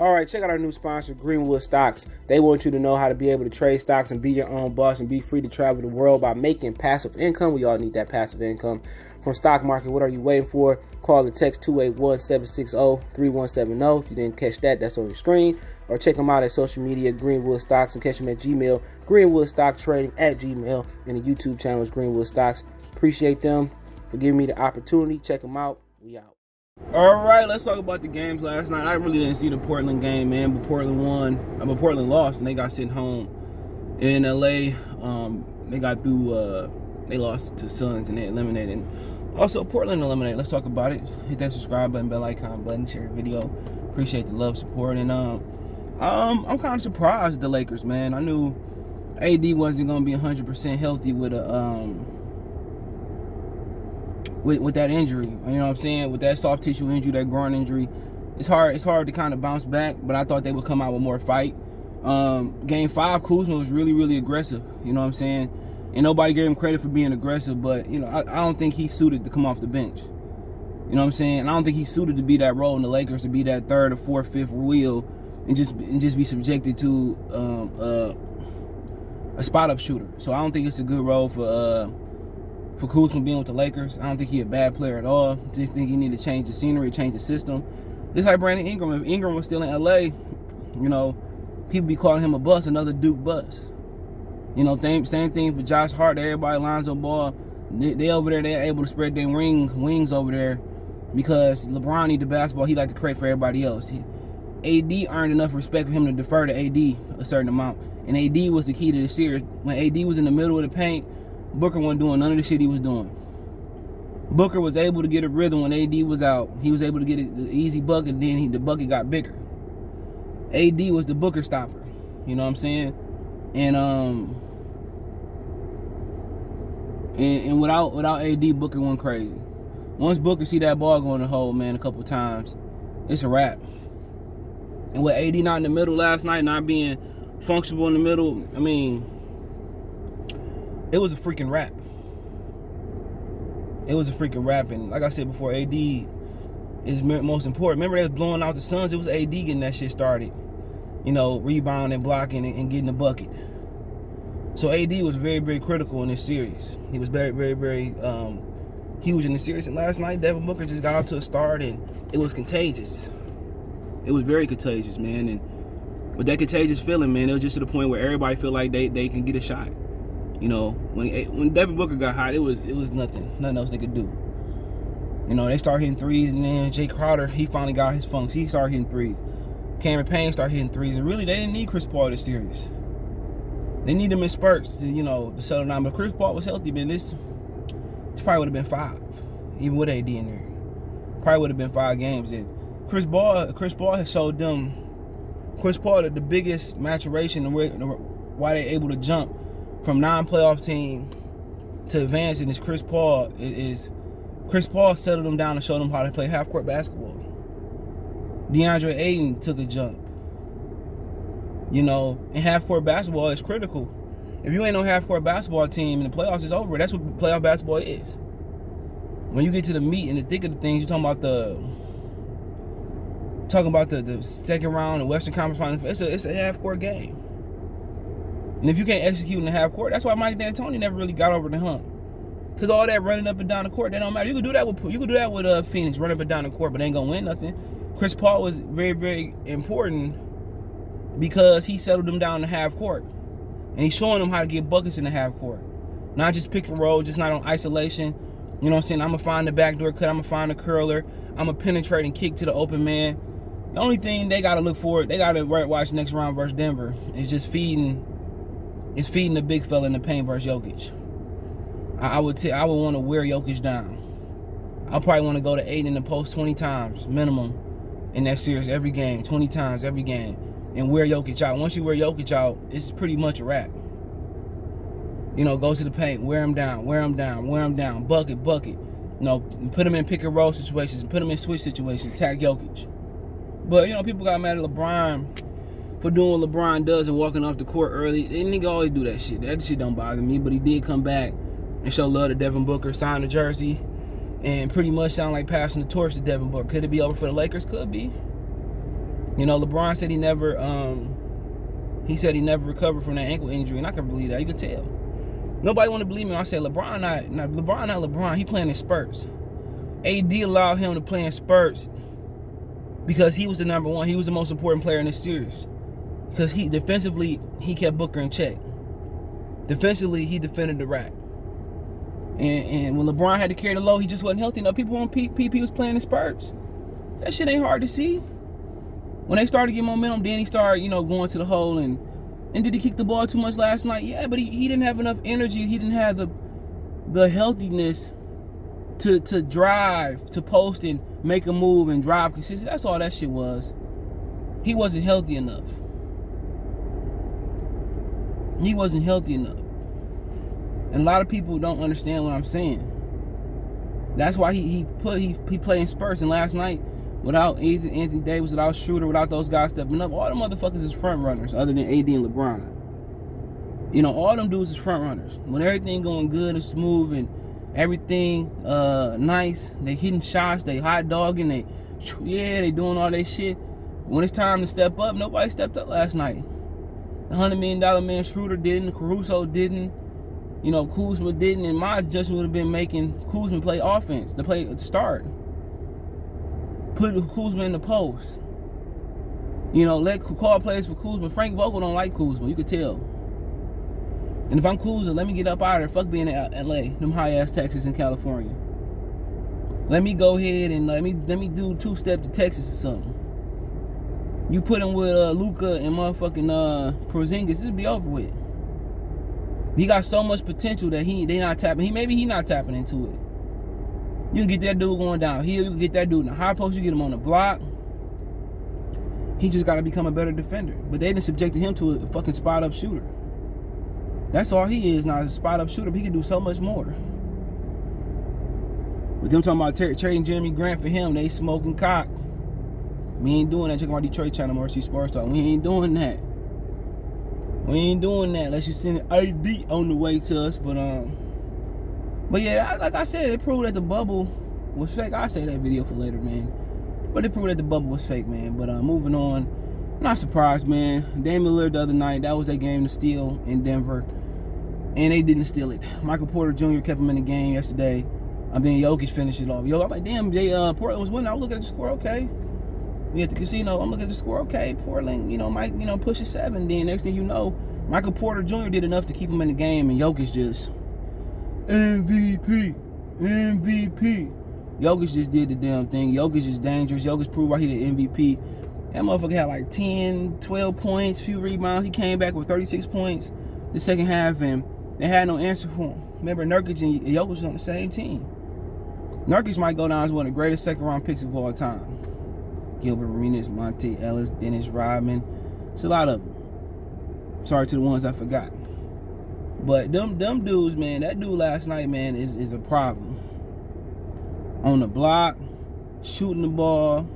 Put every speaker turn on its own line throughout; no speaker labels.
All right, check out our new sponsor, Greenwood Stocks. They want you to know how to be able to trade stocks and be your own boss and be free to travel the world by making passive income. We all need that passive income from stock market. What are you waiting for? Call or text 281-760-3170. If you didn't catch that, that's on your screen. Or check them out at social media, Greenwood Stocks, and catch them at Gmail, greenwoodstocktrading at Gmail, and the YouTube channel is Greenwood Stocks. Appreciate them for giving me the opportunity. Check them out. We out. All right, let's talk about the games last night. I really didn't see the Portland game, man, but Portland lost, and they got sent home in LA. They got through. They lost to Suns, and they eliminated. Also, Portland eliminated. Let's talk about it. Hit that subscribe button, bell icon button, share the video. Appreciate the love, support, and I'm kind of surprised the Lakers, man. I knew AD wasn't gonna be 100% healthy with a with that injury. You know what I'm saying? With that soft tissue injury, that groin injury, it's hard to kind of bounce back. But I thought they would come out with more fight. Game 5, Kuzma was really aggressive. You know what I'm saying? And nobody gave him credit for being aggressive. But you know, I don't think he's suited to come off the bench. You know what I'm saying? And I don't think he's suited to be that role in the Lakers, to be that third or fourth, fifth wheel, and just be subjected to a spot up shooter. So I don't think it's a good role for Kuzma being with the Lakers. I don't think he's a bad player at all. Just think he need to change the scenery, change the system. Just like Brandon Ingram. If Ingram was still in LA, you know, people be calling him a bust, another Duke bust. You know, same thing for Josh Hart. Everybody lines on ball. They over there, they're able to spread their wings over there because LeBron need the basketball. He like to create for everybody else. AD earned enough respect for him to defer to AD a certain amount. And AD was the key to the series. When AD was in the middle of the paint, Booker wasn't doing none of the shit he was doing. Booker was able to get a rhythm when AD was out. He was able to get an easy bucket, then the bucket got bigger. AD was the Booker stopper. You know what I'm saying? And without AD, Booker went crazy. Once Booker see that ball go in the hole, man, a couple times, it's a wrap. And with AD not in the middle last night, not being functional in the middle, I mean, it was a freaking wrap. It was a freaking wrap. And like I said before, AD is most important. Remember they was blowing out the Suns? It was AD getting that shit started. You know, rebounding, blocking, and getting the bucket. So AD was very critical in this series. He was very huge in the series. And last night, Devin Booker just got out to a start, and it was contagious. It was very contagious, man. And with that contagious feeling, man, it was just to the point where everybody feel like they can get a shot. You know, when Devin Booker got hot, it was nothing else they could do. You know, they start hitting threes, and then Jay Crowder, he finally got his funk. He started hitting threes. Cameron Payne started hitting threes, and really they didn't need Chris Paul this series. They need him in spurts to, you know, to settle down. But Chris Paul was healthy, man. This probably would have been 5, even with AD in there. Probably would have been 5 games. And Chris Paul has showed them. Chris Paul, the biggest maturation and why they're able to jump from non-playoff team to advancing is Chris Paul. Chris Paul settled them down and showed them how to play half-court basketball. DeAndre Ayton took a jump. You know, and half-court basketball is critical. If you ain't no half-court basketball team and the playoffs is over, that's what playoff basketball is. When you get to the meat and the thick of the things, you're talking about the second round of Western Conference Finals. It's a half-court game. And if you can't execute in the half-court, that's why Mike D'Antoni never really got over the hump. Because all that running up and down the court, that don't matter. You could do that with Phoenix, running up and down the court, but they ain't gonna win nothing. Chris Paul was very important because he settled them down in the half court. And he's showing them how to get buckets in the half court. Not just pick and roll, just not on isolation. You know what I'm saying? I'm going to find the backdoor cut. I'm going to find the curler. I'm going to penetrate and kick to the open man. The only thing they got to look for, they got to watch next round versus Denver, is just feeding the big fella in the paint versus Jokic. I would want to wear Jokic down. I'll probably want to go to 8 in the post 20 times minimum in that series every game, 20 times every game. And wear Jokic out. Once you wear Jokic out, it's pretty much a wrap. You know, go to the paint, wear him down, bucket. You know, put him in pick and roll situations, put him in switch situations, attack Jokic. But, you know, people got mad at LeBron for doing what LeBron does and walking off the court early. That nigga always do that shit. That shit don't bother me. But he did come back and show love to Devin Booker, sign the jersey, and pretty much sound like passing the torch to Devin Booker. Could it be over for the Lakers? Could be. You know, LeBron said he never recovered from that ankle injury, and I can believe that. You can tell. Nobody want to believe me when I say LeBron not LeBron. He playing in spurts. AD allowed him to play in spurts because he was the number one. He was the most important player in this series. Because he defensively, he kept Booker in check. Defensively, he defended the rack. And when LeBron had to carry the load, he just wasn't healthy enough. People on PP was playing in spurts. That shit ain't hard to see. When they started to get momentum, then he started, going to the hole. And did he kick the ball too much last night? Yeah, but he didn't have enough energy. He didn't have the healthiness to drive, to post and make a move and drive consistent. That's all that shit was. He wasn't healthy enough. He wasn't healthy enough. And a lot of people don't understand what I'm saying. That's why he played in spurts. And last night, without Anthony Davis, without Schroeder, without those guys stepping up, all the motherfuckers is front runners other than AD and LeBron. All them dudes is front runners. When everything going good and smooth and everything nice, they hitting shots, they hot dogging, they doing all that shit. When it's time to step up, nobody stepped up last night. The $100 million man Schroeder didn't, Caruso didn't, Kuzma didn't, and my adjustment would have been making Kuzma play offense, to start. Put Kuzma in the post. Let call plays for Kuzma. Frank Vogel don't like Kuzma, you could tell. And if I'm Kuzma, let me get up out of there. Fuck being in LA, them high ass Texas and California. Let me go ahead and let me do 2-step to Texas or something. You put him with Luka and motherfucking Porzingis, it'd be over with. He got so much potential that they not tapping. Maybe he not tapping into it. You can get that dude going downhill. You can get that dude in the high post. You get him on the block. He just got to become a better defender. But they didn't subject him to a fucking spot-up shooter. That's all he is now, is a spot-up shooter. But he can do so much more. But them talking about trading Jeremy Grant for him, they smoking cock. We ain't doing that. Check out my Detroit channel, Mercy Sports Talk. We ain't doing that. We ain't doing that unless you send an ID on the way to us. But yeah, like I said, it proved that the bubble was fake. I'll say that video for later, man. But it proved that the bubble was fake, man. But moving on, not surprised, man. Damian Lillard the other night, that was their game to steal in Denver, and they didn't steal it. Michael Porter Jr. kept him in the game yesterday. Jokic finished it off. I'm like, damn, Portland was winning. I was looking at the score, okay. We at the casino, I'm looking at the score, okay. Portland, might, push a 7. Then next thing you know, Michael Porter Jr. did enough to keep him in the game, and Jokic just MVP. Jokic just did the damn thing. Jokic is dangerous. Jokic proved why he the MVP. That motherfucker had like 10, 12 points, few rebounds. He came back with 36 points the second half, and they had no answer for him. Remember, Nurkic and Jokic was on the same team. Nurkic might go down as one of the greatest second-round picks of all time. Gilbert Arenas, Monte Ellis, Dennis Rodman. It's a lot of them. Sorry to the ones I forgot. But them dudes, man, that dude last night, man, is a problem. On the block, shooting the ball.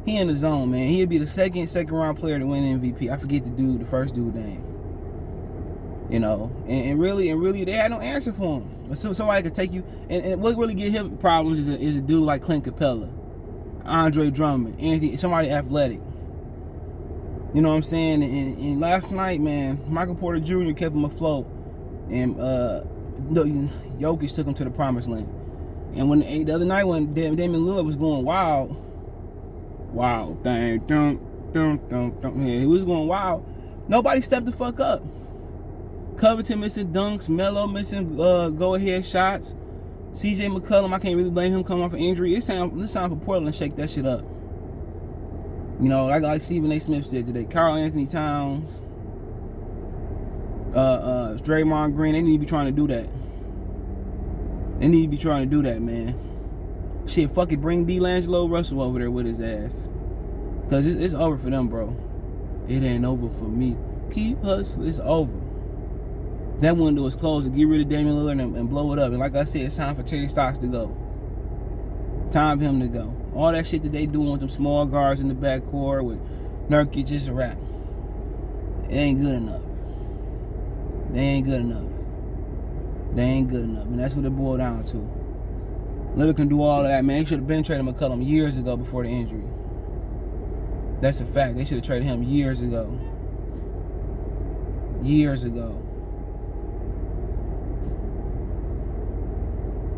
He in the zone, man. He'd be the second round player to win MVP. I forget the first dude name. And really, they had no answer for him. So somebody could take you, and what really get him problems is a dude like Clint Capella, Andre Drummond, somebody athletic. You know what I'm saying? And last night, man, Michael Porter Jr. kept him afloat, and Jokic took him to the promised land. And when the other night when Damian Lillard was going wild thing, he was going wild. Nobody stepped the fuck up. Covington missing dunks, Melo missing go-ahead shots. C.J. McCollum, I can't really blame him coming off an injury. It's time for Portland to shake that shit up. Like Stephen A. Smith said today, Karl Anthony Towns, Draymond Green, they need to be trying to do that. They need to be trying to do that, man. Shit, fuck it, bring D'Angelo Russell over there with his ass. Because it's over for them, bro. It ain't over for me. Keep hustling, it's over. That window is closed to get rid of Damian Lillard and blow it up. And like I said, it's time for Terry Stotts to go. Time for him to go. All that shit that they doing with them small guards in the backcourt with Nurkic is a wrap. It ain't good enough. They ain't good enough. And that's what it boiled down to. Lillard can do all of that, man. They should have been trading McCollum years ago before the injury. That's a fact. They should have traded him years ago. Years ago.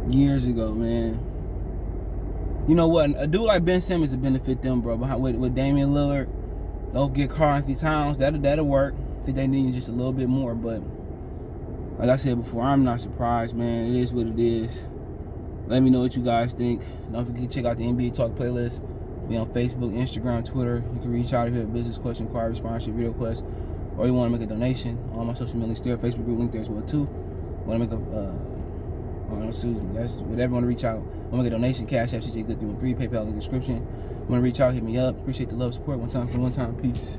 Years ago, man. You know what? A dude like Ben Simmons would benefit them, bro. With Damian Lillard, they'll get Karl-Anthony Towns. That'll work. I think they need just a little bit more, but like I said before, I'm not surprised, man. It is what it is. Let me know what you guys think. Don't forget to check out the NBA Talk playlist. We on Facebook, Instagram, Twitter. You can reach out if you have a business question, inquiry, sponsorship, video request, or you want to make a donation. All my social media links there. Facebook group link there as well too. Want to make that's whatever you want to reach out. Want to make a donation, Cash App, CJ Good 313, PayPal in the description. Want to reach out, hit me up. Appreciate the love, support. One time for one time. Peace.